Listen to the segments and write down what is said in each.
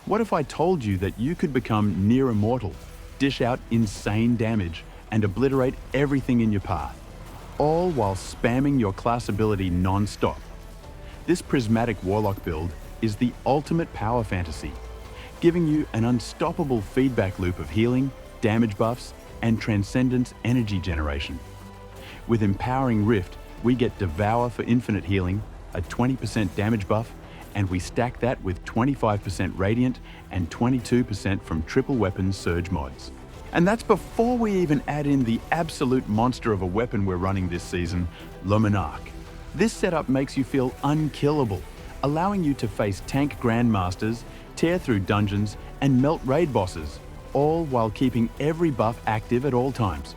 What if I told you that you could become near immortal, dish out insane damage, and obliterate everything in your path, all while spamming your class ability non-stop? This Prismatic Warlock build is the ultimate power fantasy, giving you an unstoppable feedback loop of healing, damage buffs, and Transcendence Energy generation. With Empowering Rift, we get Devour for infinite healing, a 20% damage buff, and we stack that with 25% Radiant and 22% from triple weapon surge mods. And that's before we even add in the absolute monster of a weapon we're running this season, the Monarque. This setup makes you feel unkillable, allowing you to face tank Grandmasters, tear through dungeons, and melt raid bosses, all while keeping every buff active at all times.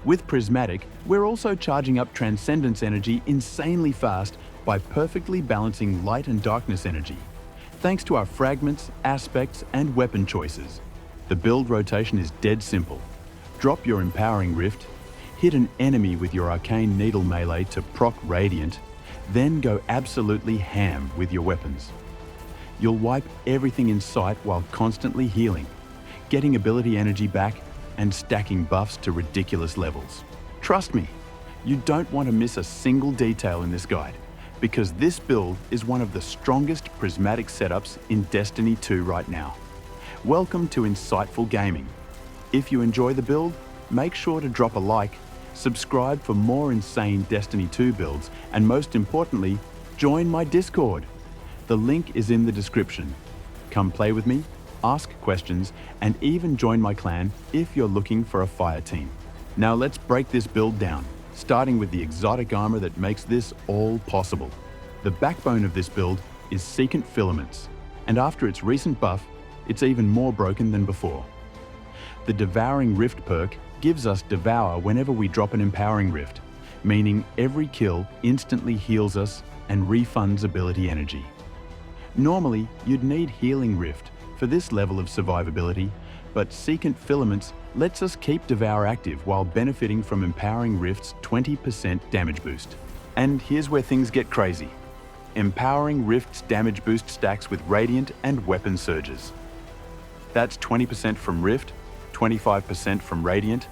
With Prismatic, we're also charging up Transcendence Energy insanely fast by perfectly balancing light and darkness energy, thanks to our Fragments, aspects, and weapon choices. The build rotation is dead simple. Drop your Empowering Rift, hit an enemy with your Arcane Needle melee to proc Radiant, then go absolutely ham with your weapons. You'll wipe everything in sight while constantly healing, getting ability energy back, and stacking buffs to ridiculous levels. Trust me, you don't want to miss a single detail in this guide, because this build is one of the strongest prismatic setups in Destiny 2 right now. Welcome to Insightful Gaming. If you enjoy the build, make sure to drop a like, subscribe for more insane Destiny 2 builds, and most importantly, join my Discord. The link is in the description. Come play with me, ask questions, and even join my clan if you're looking for a fire team. Now let's break this build down, starting with the exotic armor that makes this all possible. The backbone of this build is Secant Filaments, and after its recent buff, it's even more broken than before. The Devouring Rift perk gives us Devour whenever we drop an Empowering Rift, meaning every kill instantly heals us and refunds ability energy. Normally, you'd need Healing Rift for this level of survivability, but Secant Filaments lets us keep Devour active while benefiting from Empowering Rift's 20% damage boost. And here's where things get crazy. Empowering Rift's damage boost stacks with Radiant and weapon surges. That's 20% from Rift, 25% from Radiant,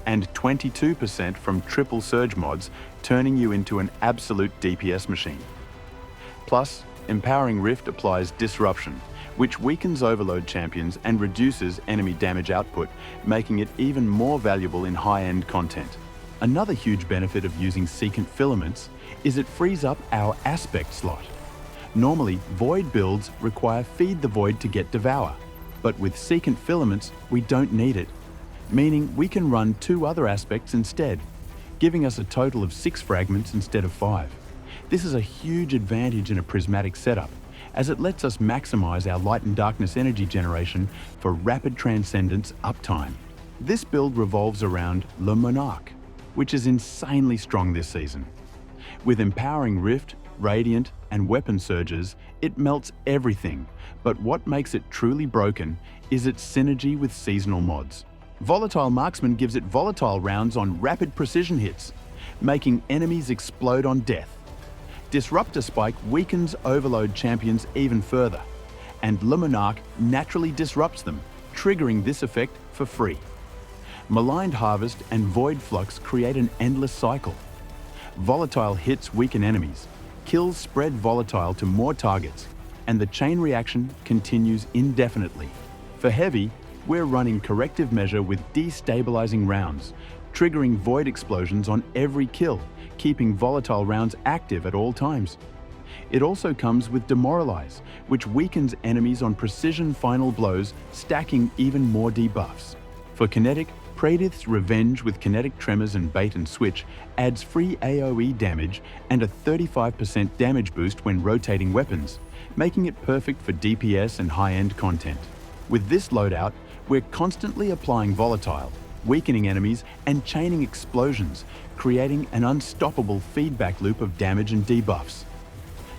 and 22% from triple surge mods, turning you into an absolute DPS machine. Plus, Empowering Rift applies Disruption, which weakens overload champions and reduces enemy damage output, making it even more valuable in high-end content. Another huge benefit of using Secant Filaments is it frees up our aspect slot. Normally, Void builds require Feed the Void to get Devour, but with Secant Filaments, we don't need it, meaning we can run 2 other aspects instead, giving us a total of 6 fragments instead of 5. This is a huge advantage in a prismatic setup, as it lets us maximize our light and darkness energy generation for rapid transcendence uptime. This build revolves around the Monarque, which is insanely strong this season. With Empowering Rift, Radiant, and weapon surges, it melts everything, but what makes it truly broken is its synergy with seasonal mods. Volatile Marksman gives it volatile rounds on rapid precision hits, making enemies explode on death. Disruptor Spike weakens overload champions even further, and the Monarque naturally disrupts them, triggering this effect for free. Maligned Harvest and Void Flux create an endless cycle. Volatile hits weaken enemies, kills spread Volatile to more targets, and the chain reaction continues indefinitely. For heavy, we're running Corrective measure with destabilizing rounds, triggering Void explosions on every kill, keeping volatile rounds active at all times. It also comes with Demoralize, which weakens enemies on precision final blows, stacking even more debuffs. For kinetic, Praedyth's Revenge with kinetic tremors and bait and switch adds free AoE damage and a 35% damage boost when rotating weapons, making it perfect for DPS and high-end content. With this loadout, we're constantly applying Volatile, weakening enemies, and chaining explosions, creating an unstoppable feedback loop of damage and debuffs.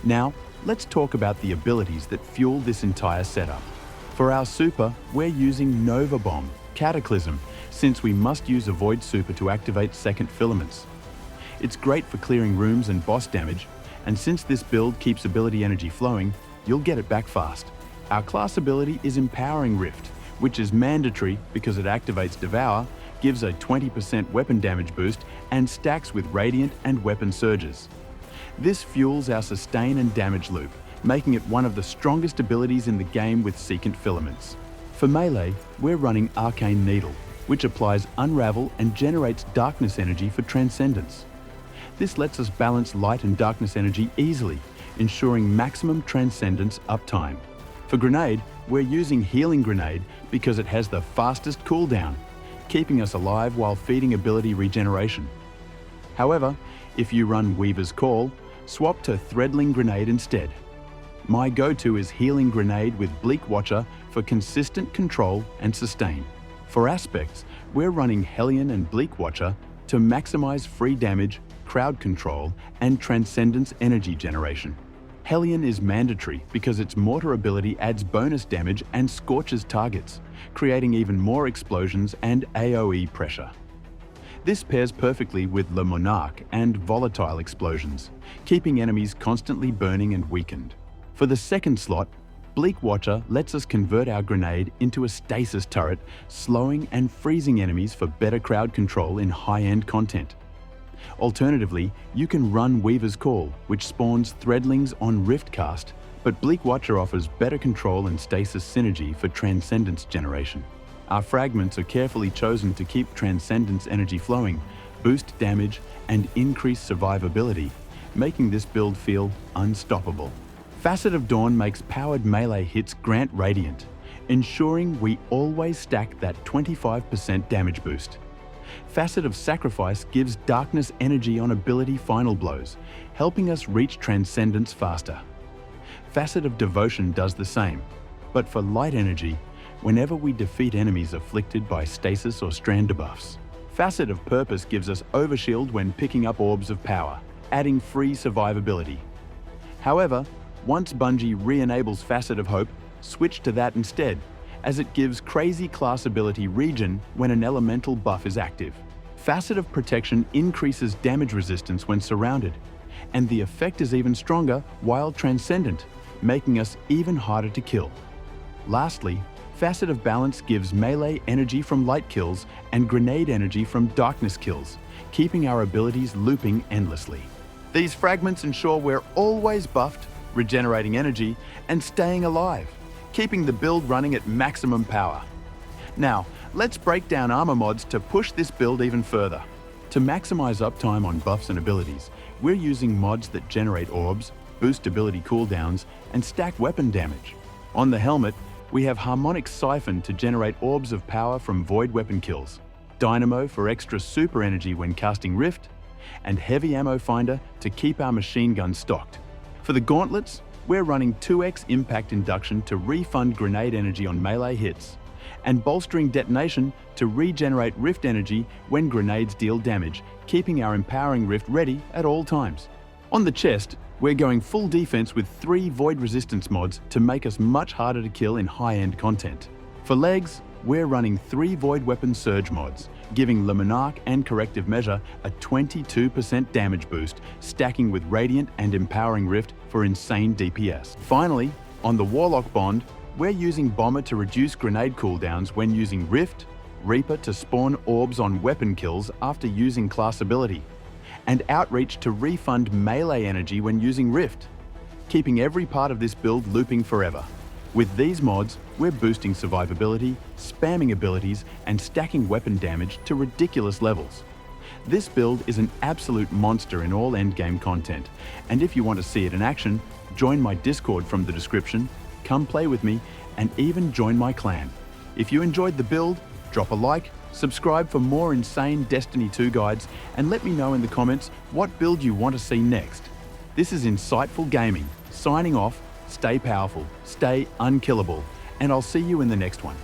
Now, let's talk about the abilities that fuel this entire setup. For our super, we're using Nova Bomb, Cataclysm, since we must use a Void super to activate Secant Filaments. It's great for clearing rooms and boss damage, and since this build keeps ability energy flowing, you'll get it back fast. Our class ability is Empowering Rift, which is mandatory because it activates Devour, gives a 20% weapon damage boost, and stacks with Radiant and Weapon Surges. This fuels our sustain and damage loop, making it one of the strongest abilities in the game with Secant Filaments. For melee, we're running Arcane Needle, which applies Unravel and generates darkness energy for Transcendence. This lets us balance light and darkness energy easily, ensuring maximum Transcendence uptime. For Grenade, we're using Healing Grenade because it has the fastest cooldown, keeping us alive while feeding ability regeneration. However, if you run Weaver's Call, swap to Threadling Grenade instead. My go-to is Healing Grenade with Bleak Watcher for consistent control and sustain. For aspects, we're running Hellion and Bleak Watcher to maximize free damage, crowd control, and Transcendence Energy generation. Hellion is mandatory because its mortar ability adds bonus damage and scorches targets, creating even more explosions and AoE pressure. This pairs perfectly with the Monarque and Volatile explosions, keeping enemies constantly burning and weakened. For the second slot, Bleak Watcher lets us convert our grenade into a stasis turret, slowing and freezing enemies for better crowd control in high-end content. Alternatively, you can run Weaver's Call, which spawns Threadlings on Riftcast, but Bleak Watcher offers better control and stasis synergy for Transcendence generation. Our Fragments are carefully chosen to keep Transcendence energy flowing, boost damage, and increase survivability, making this build feel unstoppable. Facet of Dawn makes powered melee hits grant Radiant, ensuring we always stack that 25% damage boost. Facet of Sacrifice gives darkness energy on ability final blows, helping us reach Transcendence faster. Facet of Devotion does the same, but for light energy, whenever we defeat enemies afflicted by stasis or strand debuffs. Facet of Purpose gives us Overshield when picking up Orbs of Power, adding free survivability. However, once Bungie re-enables Facet of Hope, switch to that instead, as it gives crazy class ability regen when an elemental buff is active. Facet of Protection increases damage resistance when surrounded, and the effect is even stronger while transcendent, making us even harder to kill. Lastly, Facet of Balance gives melee energy from light kills and grenade energy from darkness kills, keeping our abilities looping endlessly. These fragments ensure we're always buffed, regenerating energy, and staying alive, keeping the build running at maximum power. Now, let's break down armor mods to push this build even further. To maximize uptime on buffs and abilities, we're using mods that generate orbs, boost ability cooldowns, and stack weapon damage. On the helmet, we have Harmonic Siphon to generate orbs of power from void weapon kills, Dynamo for extra super energy when casting Rift, and Heavy Ammo Finder to keep our machine guns stocked. For the gauntlets, we're running 2x impact induction to refund grenade energy on melee hits, and bolstering detonation to regenerate rift energy when grenades deal damage, keeping our empowering rift ready at all times. On the chest, we're going full defense with 3 void resistance mods to make us much harder to kill in high-end content. For legs, we're running 3 void weapon surge mods, giving the Monarque and Corrective measure a 22% damage boost, stacking with Radiant and Empowering Rift for insane DPS. Finally, on the Warlock bond, we're using Bomber to reduce grenade cooldowns when using Rift, Reaper to spawn orbs on weapon kills after using class ability, and Outreach to refund melee energy when using Rift, keeping every part of this build looping forever. With these mods, we're boosting survivability, spamming abilities, and stacking weapon damage to ridiculous levels. This build is an absolute monster in all endgame content, and if you want to see it in action, join my Discord from the description, come play with me, and even join my clan. If you enjoyed the build, drop a like, subscribe for more insane Destiny 2 guides, and let me know in the comments what build you want to see next. This is Insightful Gaming, signing off. Stay powerful, stay unkillable, and I'll see you in the next one.